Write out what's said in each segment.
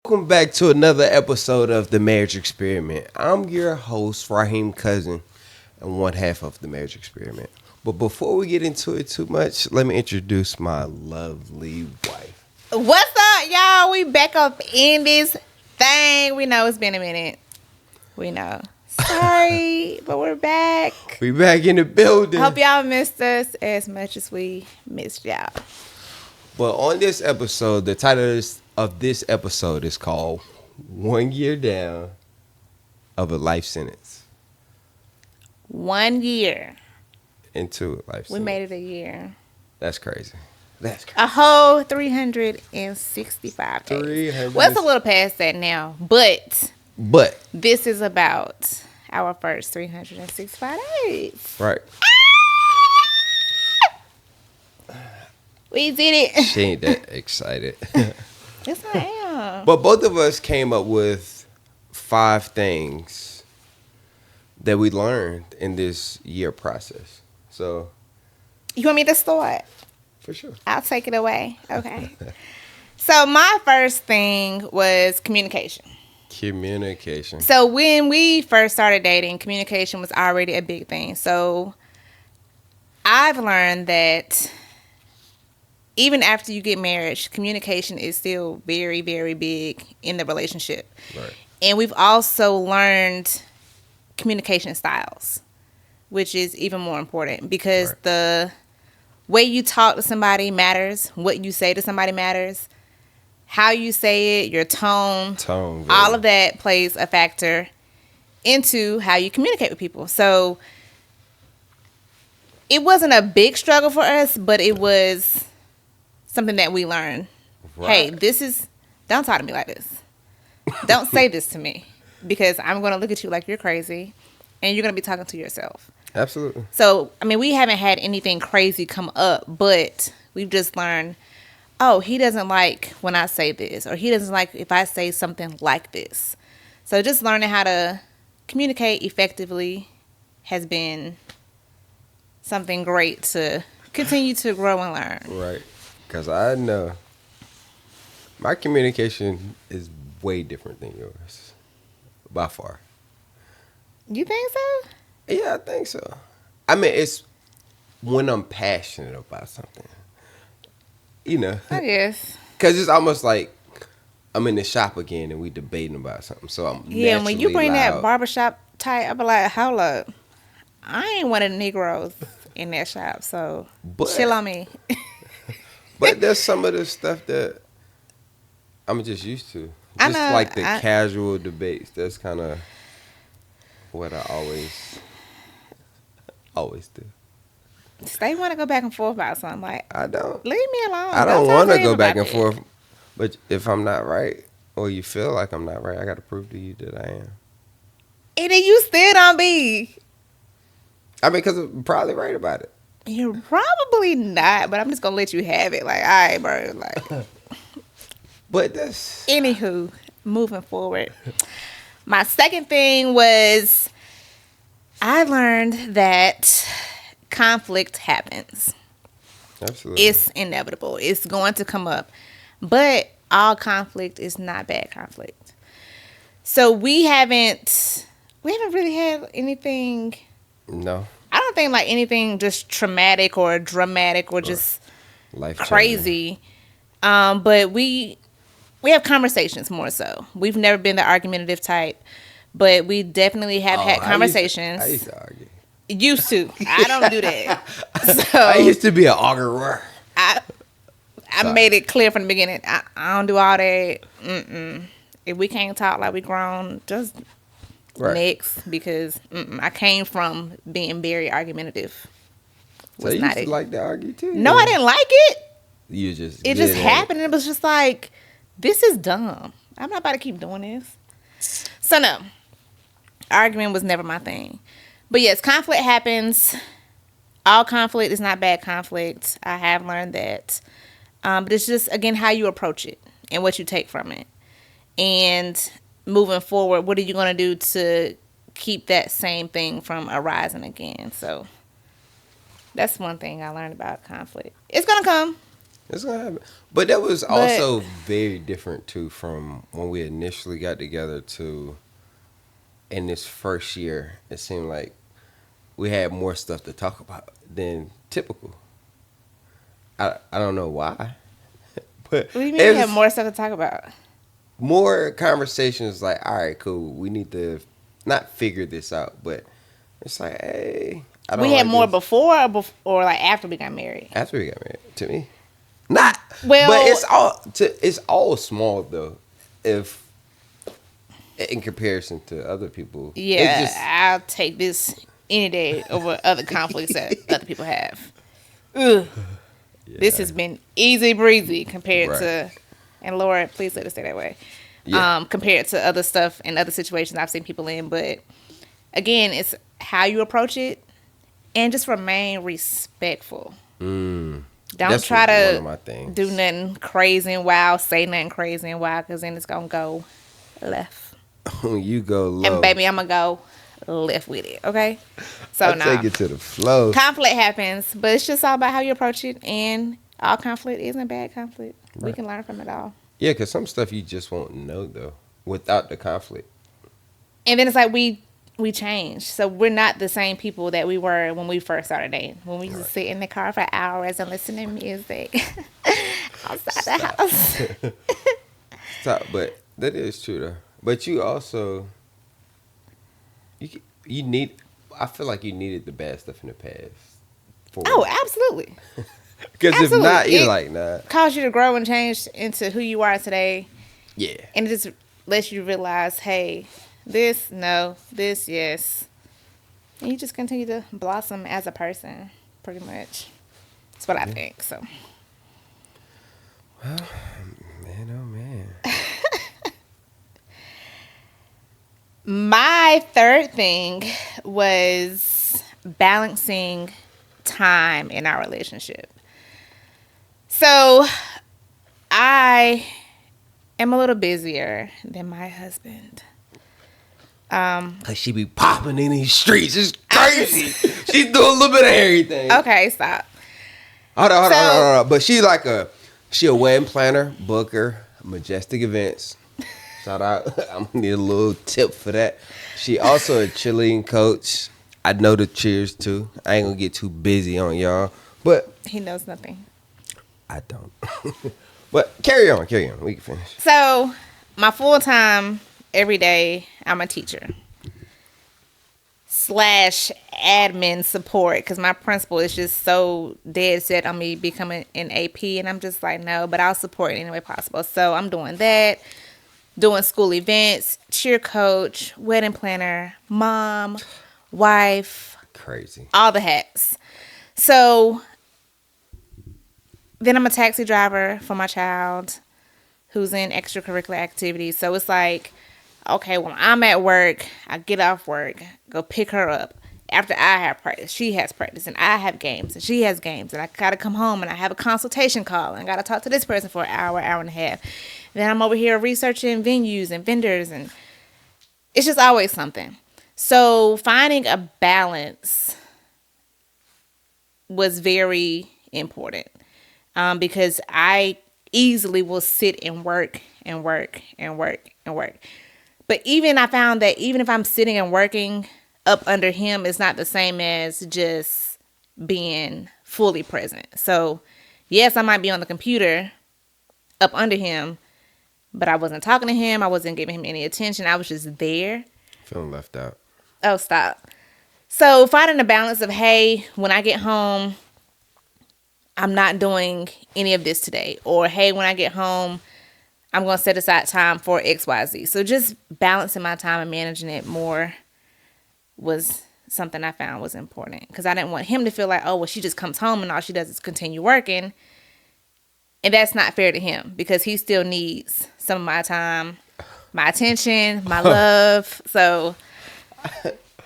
Welcome back to another episode of The Marriage Experiment. I'm your host, Raheem Cousin, and one half of The Marriage Experiment. But before we get into it too much, let me introduce my lovely wife. What's up, y'all? We back up in this thing. We know it's been a minute. We know. Sorry, but we're back. We back in the building. I hope y'all missed us as much as we missed y'all. But on this episode, the title of this episode is called 1 Year Down of a Life Sentence. 1 year. Into a life sentence. We made it a year. That's crazy. A whole 365 days. Well, it's a little past that now, but this is about our first 365 days. Right. We did it. She ain't that excited. Yes, I am. But both of us came up with 5 things that we learned in this year process. So, you want me to start? For sure. I'll take it away. Okay. So my first thing was communication. Communication. So when we first started dating, communication was already a big thing. So I've learned that even after you get married, communication is still very, very big in the relationship. Right. And we've also learned communication styles, which is even more important because the way you talk to somebody matters. What you say to somebody matters. How you say it, your tone, all of that plays a factor into how you communicate with people. So it wasn't a big struggle for us, but it was something that we learned. Right. Hey, don't talk to me like this. Don't say this to me because I'm going to look at you like you're crazy and you're going to be talking to yourself. Absolutely. So, I mean, we haven't had anything crazy come up, but we've just learned, oh, he doesn't like when I say this, or he doesn't like if I say something like this. So just learning how to communicate effectively has been something great to continue to grow and learn. Right. Because I know my communication is way different than yours. By far. You think so? Yeah, I think so. I mean, it's when I'm passionate about something. You know. I guess. Because it's almost like I'm in the shop again and we debating about something. So I'm yeah, when you bring loud. that barbershop type, I'll be like, hold up. I ain't one of the Negroes in that shop, so chill on me. But there's some of the stuff that I'm just used to. Just like the casual debates. That's kind of what I always do. They want to go back and forth about something. Like, I don't. Leave me alone. I don't want to go back and forth. But if I'm not right, or you feel like I'm not right, I got to prove to you that I am. And then you still don't be. I mean, because I'm probably right about it. You're probably not, but I'm just going to let you have it. Like, all right, bro. Like, but that's... Anywho, moving forward. My second thing was I learned that conflict happens. Absolutely. It's inevitable. It's going to come up. But all conflict is not bad conflict. So we haven't really had anything... No. I don't think like anything just traumatic or dramatic or just crazy. But we have conversations more so. We've never been the argumentative type, but we definitely have had conversations. I used to argue. Used to. I don't do that. So I used to be an arguer. I made it clear from the beginning. I don't do all that. If we can't talk like we grown, just... next, because I came from being very argumentative. So you used to like to argue too? No, I didn't like it. It just happened. It was just like, this is dumb. I'm not about to keep doing this. So no, arguing was never my thing. But yes, conflict happens. All conflict is not bad conflict. I have learned that. But it's just, again, how you approach it and what you take from it. And moving forward, what are you going to do to keep that same thing from arising again? So that's one thing I learned about conflict. It's going to come. It's gonna happen. But that was But also very different too from when we initially got together to in this first year. It seemed like we had more stuff to talk about than typical. I don't know why, but what do you mean it we have was more stuff to talk about? more conversations. Like, all right, cool. We need to not figure this out, but it's like, hey, I don't We had like more this. before or like after we got married. After we got married, to me, not. But Well, it's all small though. If in comparison to other people, it's yeah, just I'll take this any day over other conflicts that other people have. Ugh. This yeah, has been easy breezy compared right. to, and Lord, please let it stay that way. Yeah, Compared to other stuff and other situations I've seen people in. But again, it's how you approach it and just remain respectful. Don't that's try one to of my do things. nothing crazy and wild, say nothing crazy and wild, because then it's going to go left. When you go And low, baby, I'm going to go left with it, okay? I So, take nah. it to the flow. Conflict happens, but it's just all about how you approach it, and all conflict isn't bad conflict. We Right. can learn from it all. Yeah, because some stuff you just won't know though without the conflict. And then it's like we change. So we're not the same people that we were when we first started dating. When we used to Right. sit in the car for hours and listen to music outside the Stop. house. Stop. But that is true though. But you also you need. I feel like you needed the bad stuff in the past. For Oh, absolutely. because if Absolutely. not, you're It like nah. caused you to grow and change into who you are today. Yeah. And it just lets you realize, hey, this, no, this, yes. And you just continue to blossom as a person, pretty much. That's what I think. So, Man, oh man. my third thing was balancing time in our relationship. So, I am a little busier than my husband. Cause she be popping in these streets. It's I crazy. She's doing a little bit of everything. Okay, stop. Hold on. But she a wedding planner, booker, majestic events. Shout out. I'm gonna need a little tip for that. She also a cheerleading coach. I know the cheers too. I ain't gonna get too busy on y'all, but He knows nothing. I don't. But carry on. We can finish. So, my full time, every day, I'm a teacher slash admin support because my principal is just so dead set on me becoming an AP, and I'm just like, no, but I'll support in any way possible. So, I'm doing that, doing school events, cheer coach, wedding planner, mom, wife, Crazy. all the hats. So, then I'm a taxi driver for my child who's in extracurricular activities. So it's like, okay, when I'm at work, I get off work, go pick her up. After I have practice, she has practice, and I have games, and she has games, and I gotta come home and I have a consultation call, and I gotta talk to this person for an hour, hour and a half. Then I'm over here researching venues and vendors, and it's just always something. So finding a balance was very important. Because I easily will sit and work and work and work and work. But even I found that even if I'm sitting and working up under him, it's not the same as just being fully present. So, yes, I might be on the computer up under him, but I wasn't talking to him. I wasn't giving him any attention. I was just there. Feeling left out. Oh, stop. So, finding a balance of, hey, when I get home, I'm not doing any of this today. Or, hey, when I get home, I'm going to set aside time for XYZ. So just balancing my time and managing it more was something I found was important. Because I didn't want him to feel like, oh, well, she just comes home and all she does is continue working. And that's not fair to him because he still needs some of my time, my attention, my love. So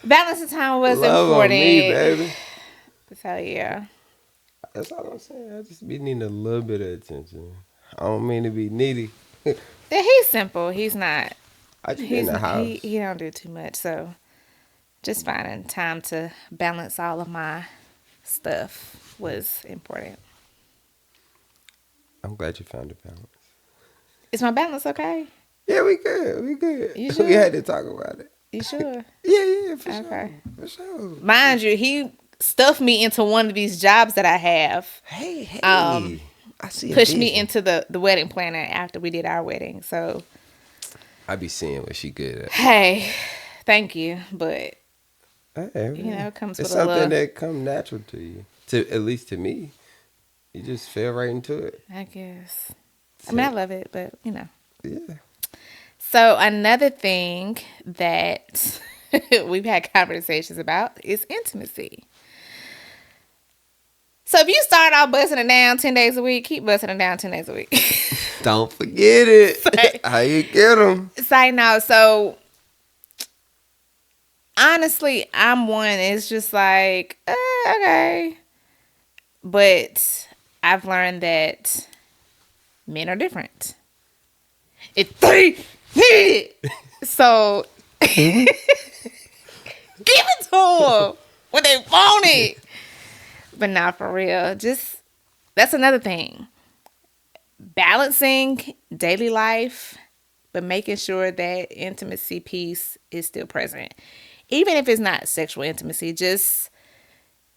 balancing time was Love important. on me, baby. So, yeah. That's all I'm saying. I just be needing a little bit of attention. I don't mean to be needy. Yeah, he's simple. He's not. I just be in the house. He don't do too much. So just finding time to balance all of my stuff was important. I'm glad you found a balance. Is my balance okay? Yeah, we good. We good. You sure? We had to talk about it. You sure? Yeah, for Okay. sure. For sure. Mind you, he stuffed me into one of these jobs that I have. Hey. I see. Pushed me into the wedding planner after we did our wedding. So I be seeing what she good at. hey, thank you, but Hey, you know, it comes it's with a something little. that come natural to you. At least to me, you just fell right into it. I guess. I mean, I love it, but you know. Yeah. So another thing that we've had conversations about is intimacy. So if you start out busting it down 10 days a week, keep busting it down 10 days a week. Don't forget it. How you get them? Say no. So honestly, I'm one. It's just like, okay. But I've learned that men are different. If they need it, so give it to them when they want it. But not for real. Just that's another thing. Balancing daily life, but making sure that intimacy piece is still present. Even if it's not sexual intimacy, just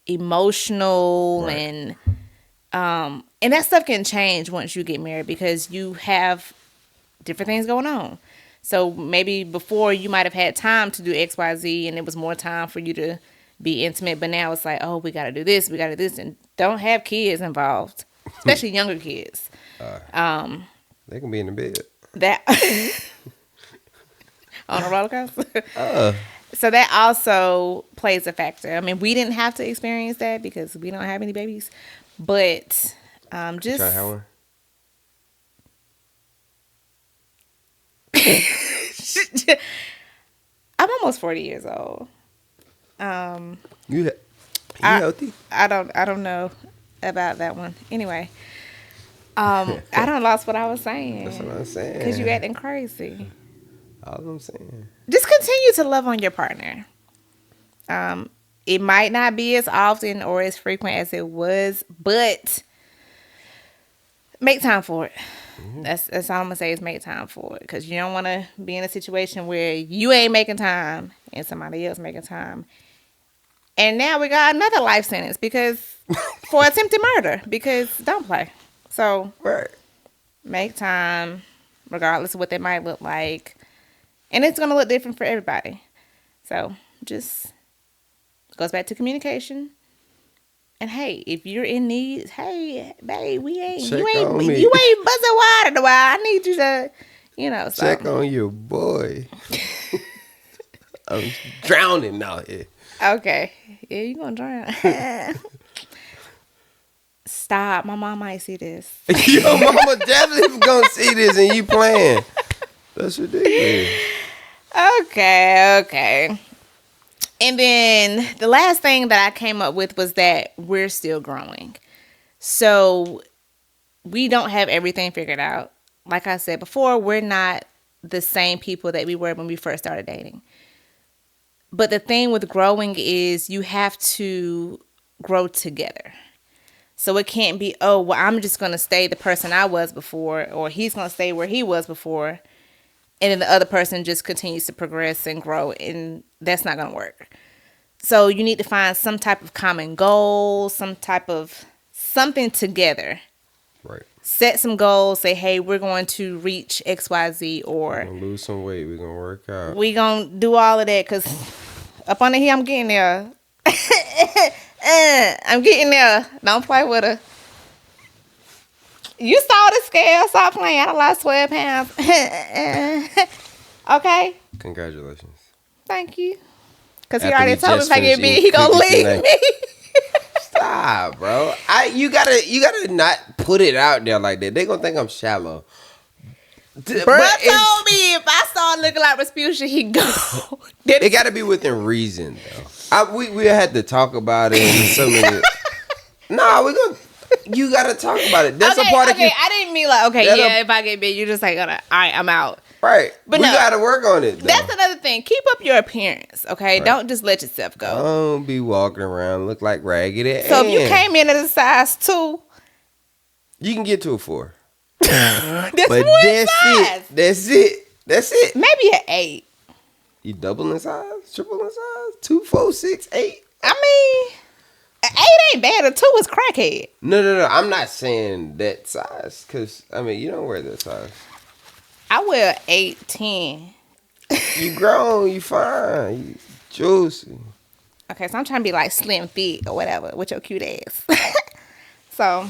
emotional Right. and that stuff can change once you get married because you have different things going on. So maybe before you might have had time to do XYZ and it was more time for you to be intimate, but now it's like, oh, we got to do this, and don't have kids involved, especially younger kids. They can be in the bed. That on a roller coaster. So that also plays a factor. I mean, we didn't have to experience that because we don't have any babies, but just You trying to have one? I'm almost 40 years old. You healthy? I don't know about that one. Anyway, I don't lost what I was saying. That's what I'm saying. Because you acting crazy. All I'm saying. Just continue to love on your partner. It might not be as often or as frequent as it was, but make time for it. Mm-hmm. That's all I'm gonna say is make time for it, because you don't want to be in a situation where you ain't making time and somebody else making time. And now we got another life sentence because for attempted murder, because don't play. So Right. make time, regardless of what that might look like, and it's gonna look different for everybody. So just goes back to communication. And hey, if you're in need, hey, babe, you ain't buzzing wide in a while. I need you to, check something. on your boy. I'm drowning out here. Okay, yeah, you gonna drown. Stop, my mom might see this. Your mama definitely gonna see this and you playing. That's ridiculous. Okay. And then the last thing that I came up with was that we're still growing. So we don't have everything figured out. Like I said before, we're not the same people that we were when we first started dating. But the thing with growing is you have to grow together. So it can't be, oh, well, I'm just going to stay the person I was before, or he's going to stay where he was before, and then the other person just continues to progress and grow, and that's not going to work. So you need to find some type of common goal, some type of something together. Right. Set some goals. Say, hey, we're going to reach XYZ, or We're going to lose some weight. We're going to work out. We're going to do all of that, because up under here, I'm getting there. I'm getting there. Don't play with her. You saw the scale. Stop playing. I done lost 12 pounds. Okay? Congratulations. Thank you. Because he After already we told me just if I get finished big, he eating gonna cookies leave tonight. me. Stop, bro. You gotta not put it out there like that. They gonna think I'm shallow. Bro told me if I start looking like Rasputia, he go. It gotta be within reason, though. We had to talk about it and so many. No, we gonna. You gotta talk about it. That's a part of. I didn't mean like if I get big, you're just like, all right, I'm out. Right, but we no, gotta work on it, though. That's another thing. Keep up your appearance, okay? Right. Don't just let yourself go. Don't be walking around look like Raggedy Ann. So if you came in at a size 2, You can get to a 4. That's But one that's size. That's it. Maybe an 8. You double in size? Triple in size? 2, 4, 6, 8? I mean, an 8 ain't bad. A 2 is crackhead. No. I'm not saying that size. Because, I mean, you don't wear that size. I wear 8, 10. You grown. You fine. You juicy. Okay, so I'm trying to be like slim fit or whatever with your cute ass. So,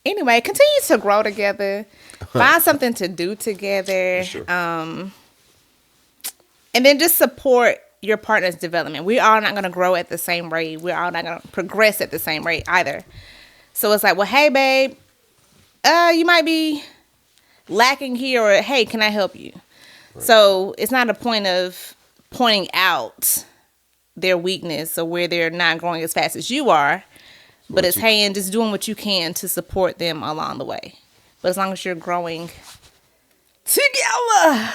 anyway, continue to grow together. Find something to do together. For sure. And then just support your partner's development. We are not going to grow at the same rate. We're all not going to progress at the same rate either. So it's like, well, hey, babe, you might be lacking here, or hey, can I help you? Right. So it's not a point of pointing out their weakness or where they're not growing as fast as you are, but it's hey, and just doing what you can to support them along the way. But as long as you're growing together.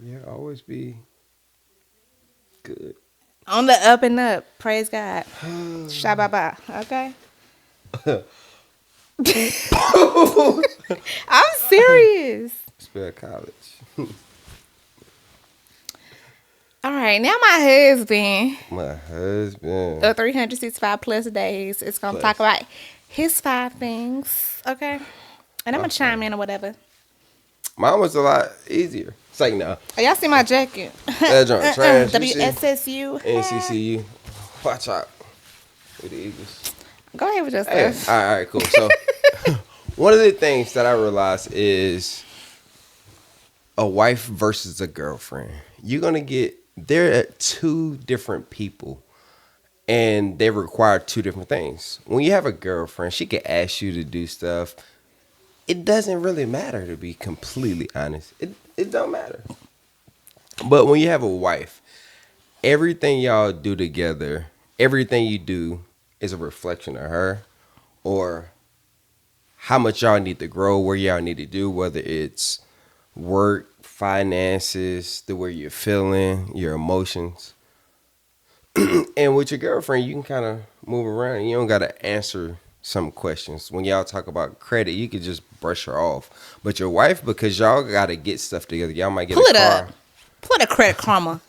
Yeah, always be good. On the up and up. Praise God. Shabba-ba. Okay? I'm serious. Spell college. All right. Now my husband. Of 365 plus days. It's going to talk about his 5 things. Okay? And I'm going to chime in or whatever. Mine was a lot easier. It's like, no. Oh, y'all see my jacket? That joint trash. WSSU. NCCU. Watch out. With the Eagles. Go ahead with your Hey, stuff. all right, cool. So, one of the things that I realized is a wife versus a girlfriend. You're going to get, they're 2 different people, and they require 2 different things. When you have a girlfriend, she can ask you to do stuff. It doesn't really matter, to be completely honest. It don't matter. But when you have a wife, everything y'all do together, everything you do is a reflection of her, or how much y'all need to grow, where y'all need to do, whether it's work, finances, the way you're feeling, your emotions. And with your girlfriend, you can kind of move around. You don't got to answer some questions. When y'all talk about credit, you could just brush her off. But your wife, because y'all got to get stuff together, y'all might get Pull a it car. up. Pull the credit karma.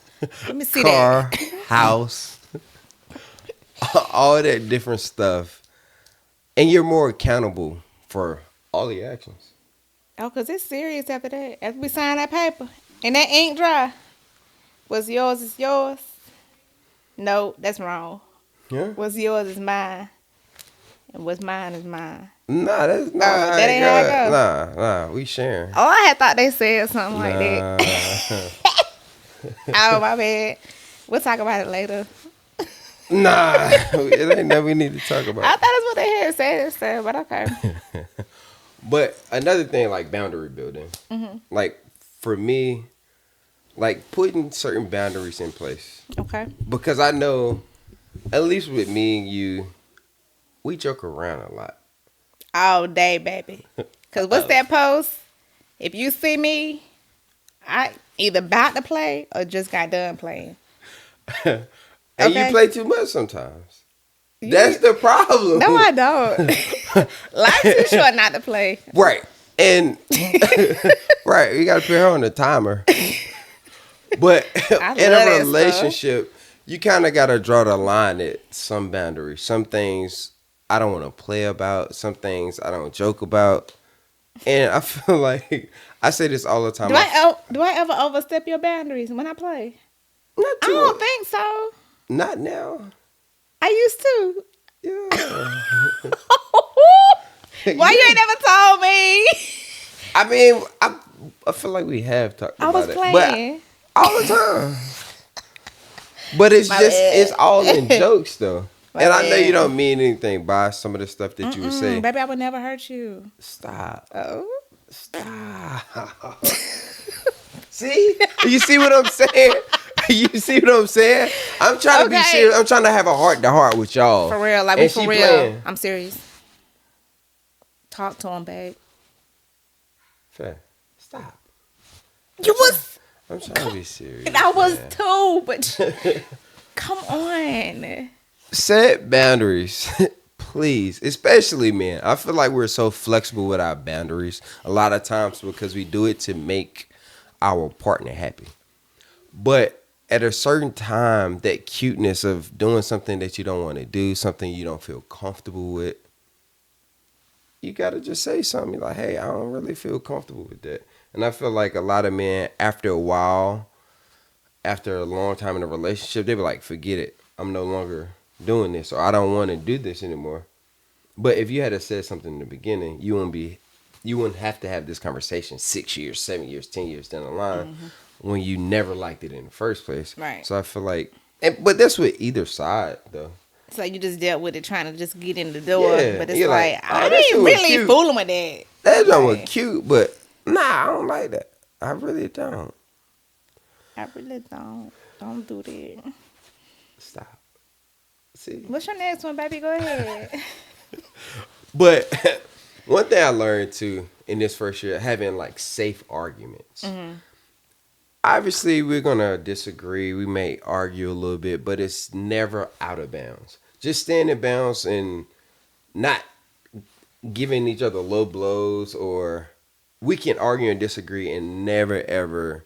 Let me see car, that. house, all that different stuff. And you're more accountable for all your actions. Oh, because it's serious after that. After we sign that paper and that ink dry. What's yours is yours. No, that's wrong. Yeah. What's yours is mine. And what's mine is mine. Nah, that's not how that ain't how it go. Nah, we sharing. Oh, I had thought they said something like that. Oh, my bad. We'll talk about it later. Nah, it ain't that we need to talk about. I thought that's what they had said, but okay. But another thing, like boundary building. Mm-hmm. Like, for me, like putting certain boundaries in place. Okay. Because I know, at least with me and you, we joke around a lot. All day, baby. Because what's that post? If you see me, I either about to play or just got done playing. And Okay. you play too much sometimes. That's the problem. No, I don't. Life's too short not to play. Right. And right, you gotta put her on the timer. But in a relationship, you kind of gotta draw the line at some boundaries. Some things I don't want to play about. Some things I don't joke about. And I feel like I say this all the time. Do I ever overstep your boundaries when I play? Not I too don't much. think so. Not now. I used to. Yeah. Why you ain't never told me? I mean, I feel like we have talked about it. I was playing. But all the time. But it's it's all in jokes though. And I know you don't mean anything by some of the stuff that you would say. Baby, I would never hurt you. Stop. Oh. Stop. See? You see what I'm saying? You see what I'm saying? I'm trying to be serious. I'm trying to have a heart-to-heart with y'all. For real. Like, for real. Playing. I'm serious. Talk to him, babe. Fair. Stop. You was... I'm trying to be serious. And I was too, but... Come on. Set boundaries. please, especially men. I feel like we're so flexible with our boundaries a lot of times because we do it to make our partner happy. But at a certain time, that cuteness of doing something that you don't want to do, something you don't feel comfortable with, you got to just say something like, hey, I don't really feel comfortable with that. And I feel like a lot of men, after a while, after a long time in a relationship, they be like, forget it. I'm no longer doing this, or I don't want to do this anymore. But if you had said something in the beginning, you wouldn't have to have this conversation 6 years, 7 years, 10 years down the line when you never liked it in the first place. Right. So I feel like, but that's with either side though. So you just dealt with it trying to just get in the door. Yeah, But it's you're like, like, oh, I that ain't shit was really cute. fooling with that. That joint was Right. cute, but nah, I don't like that. I really don't. I really don't. Don't do that. Stop. See. What's your next one, baby? Go ahead. But one thing I learned too in this first year, having like safe arguments. Obviously, we're gonna disagree. We may argue a little bit, but it's never out of bounds. Just staying in bounds and not giving each other low blows, or we can argue and disagree and never ever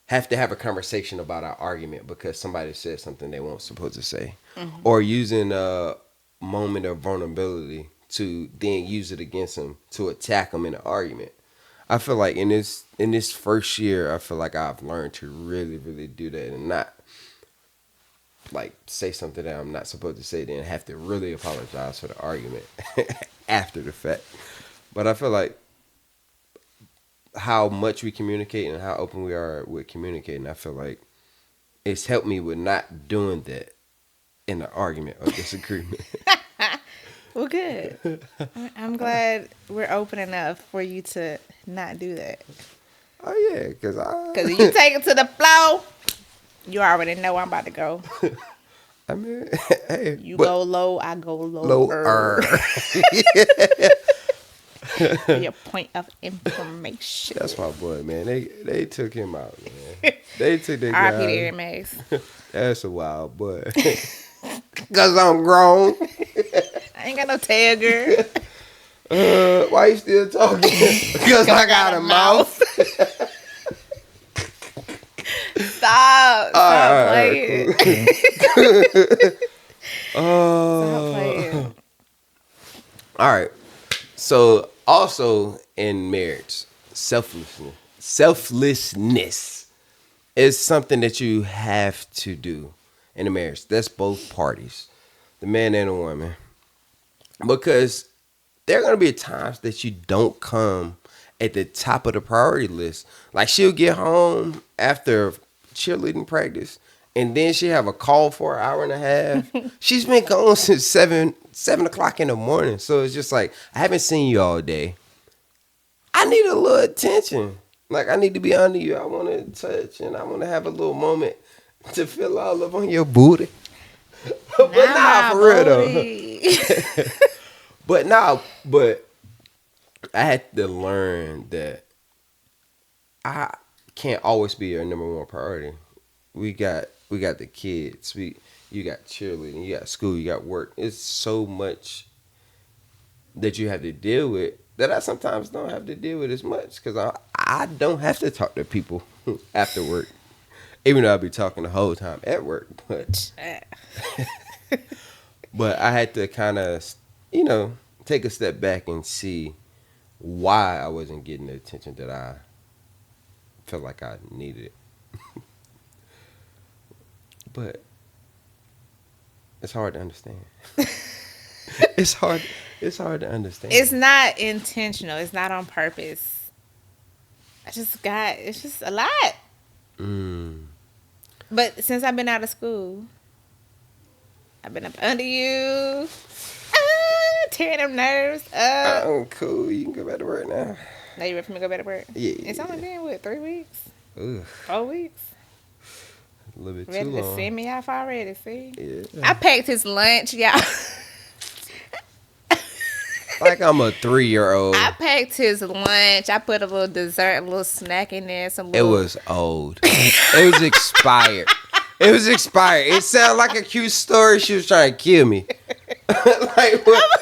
have to have a conversation about our argument because somebody said something they weren't supposed to say, or using a moment of vulnerability to then use it against them to attack them in an argument. I feel like in this first year, I feel like I've learned to really, really do that and not like say something that I'm not supposed to say, then have to really apologize for the argument after the fact. But I feel like how much we communicate and how open we are with communicating, I feel like it's helped me with not doing that in an argument or disagreement. Well, good. I'm glad we're open enough for you to not do that. Oh yeah, because if you take it to the flow, you already know I'm about to go. I mean, hey, You go low, I go lower. lower. Your point of information. That's my boy, man. They took him out, man. They took that R.I.P. to guy. Aaron Mays. That's a wild boy. Cause I'm grown. I ain't got no tail, girl. Why you still talking? Because I got a mouth. Stop playing. Cool. Stop playing. All right. So also in marriage, selflessness is something that you have to do in a marriage. That's both parties, the man and the woman. Because there are going to be times that you don't come at the top of the priority list. Like she'll get home after cheerleading practice and then she have a call for an hour and a half. She's been gone since 7 o'clock in the morning. So it's just like, I haven't seen you all day. I need a little attention. Like I need to be under you. I want to touch and I want to have a little moment to feel all up on your booty. But nah, for real though. But I had to learn that I can't always be your number one priority. We got the kids. You got cheerleading, you got school, you got work. It's so much that you have to deal with that I sometimes don't have to deal with as much because I don't have to talk to people after work. Even though I'll be talking the whole time at work, but I had to kind of, take a step back and see why I wasn't getting the attention that I felt like I needed. But it's hard to understand. It's hard to understand. It's not intentional. It's not on purpose. It's just a lot. But since I've been out of school, I've been up under you, tearing them nerves up. I'm cool. You can go back to work now. Now you ready for me to go back to work? Yeah. It's only been, 3 weeks? Ugh, 4 weeks? a little bit Ready too to long. send me off already, see? Yeah. I packed his lunch, y'all. Like I'm a 3-year-old. I packed his lunch. I put a little dessert, a little snack in there. It was old. It was expired. It was expired. It sounded like a cute story. She was trying to kill me. Like what?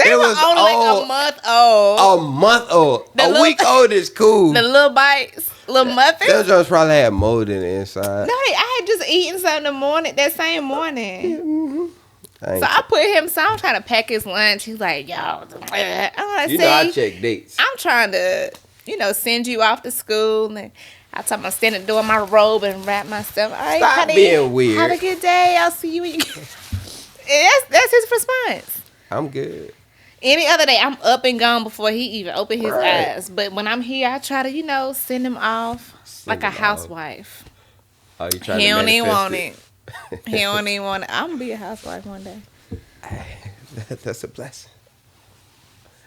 They were was only like a month old. A month old. The A little- week old is cool. The little bites, little muffins. Those joints probably had mold in the inside. No, I had just eaten something the morning, that same morning. I So I put him, so I'm trying to pack his lunch. He's like, yo, I'm like, you know I check dates. I'm trying to, send you off to school. And I told him I'm standing at the door in my robe and wrap my stuff. All right, Stop honey, being weird. Have a good day. I'll see you when you get. That's his response. I'm good. Any other day, I'm up and gone before he even opened his Right. eyes. But when I'm here, I try to, send him off like a him off. housewife. Oh, you trying He to don't even manifest want it. He don't even want it. I'm gonna be a housewife one day. That's a blessing.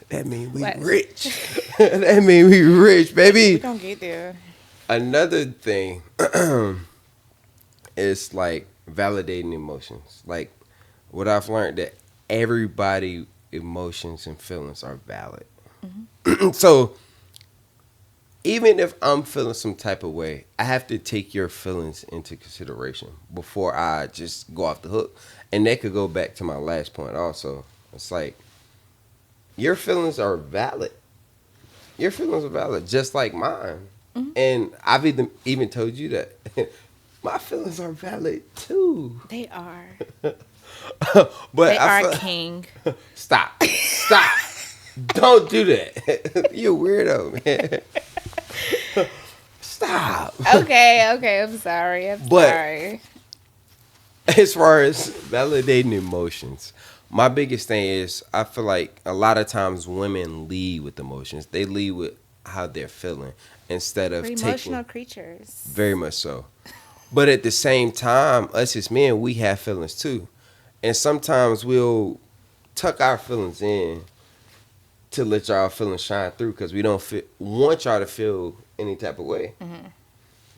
That mean we What? rich. That mean we rich, We baby. gonna get there. Another thing is like validating emotions. Like what I've learned that everybody emotions and feelings are valid. So even if I'm feeling some type of way, I have to take your feelings into consideration before I just go off the hook. And that could go back to my last point also. It's like your feelings are valid. Your feelings are valid, just like mine. And I've even told you that my feelings are valid too. They are. But They I are feel, king. Stop. Don't do that. You weirdo, man. Stop. Okay. I'm sorry. But- Sorry. As far as validating emotions, my biggest thing is I feel like a lot of times women lead with emotions. They lead with how they're feeling instead of We're taking emotional creatures. very much so. But at the same time, us as men, we have feelings too. And sometimes we'll tuck our feelings in to let y'all feelings shine through because we don't want y'all to feel any type of way.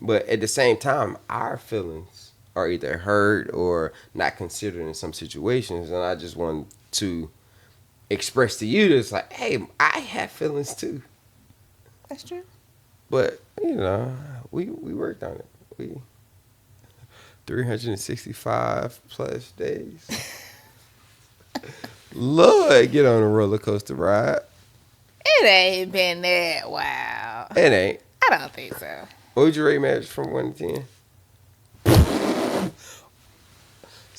But at the same time, our feelings are either hurt or not considered in some situations. And I just want to express to you that it's like, hey, I have feelings too. That's true. But, we worked on it. We 365 plus days. Lord, get on a roller coaster ride. It ain't been that wow. It ain't. I don't think so. What would you rate marriage from 1 to 10?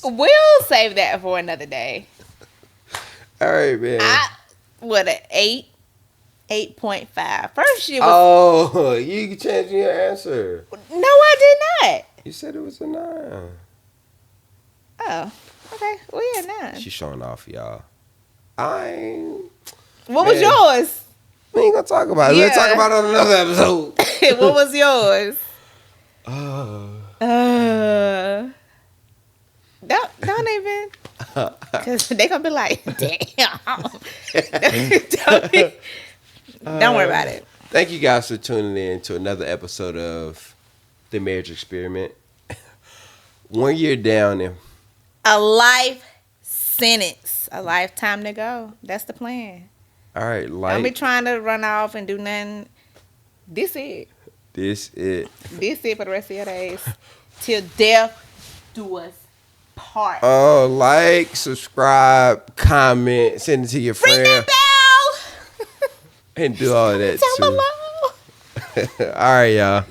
We'll save that for another day. All right, man. What an 8.5. First year was Oh, you changed your answer. no, I did not. You said it was a 9. Oh, okay. Well, yeah, 9. She's showing off, y'all. What was Man. yours? We ain't gonna talk about it. We'll Yeah. talk about it on another episode. What was yours? Don't even. Because they going to be like, damn. Don't worry about it. Thank you guys for tuning in to another episode of The Marriage Experiment. 1 year down and A life sentence. A lifetime to go. That's the plan. all right, Don't be trying to run off and do nothing. This it. this it. This it for the rest of your days. Till death do us part. Oh, like, subscribe, comment, send it to your Ring friend, that bell. and do all that Down too. below. All right, y'all.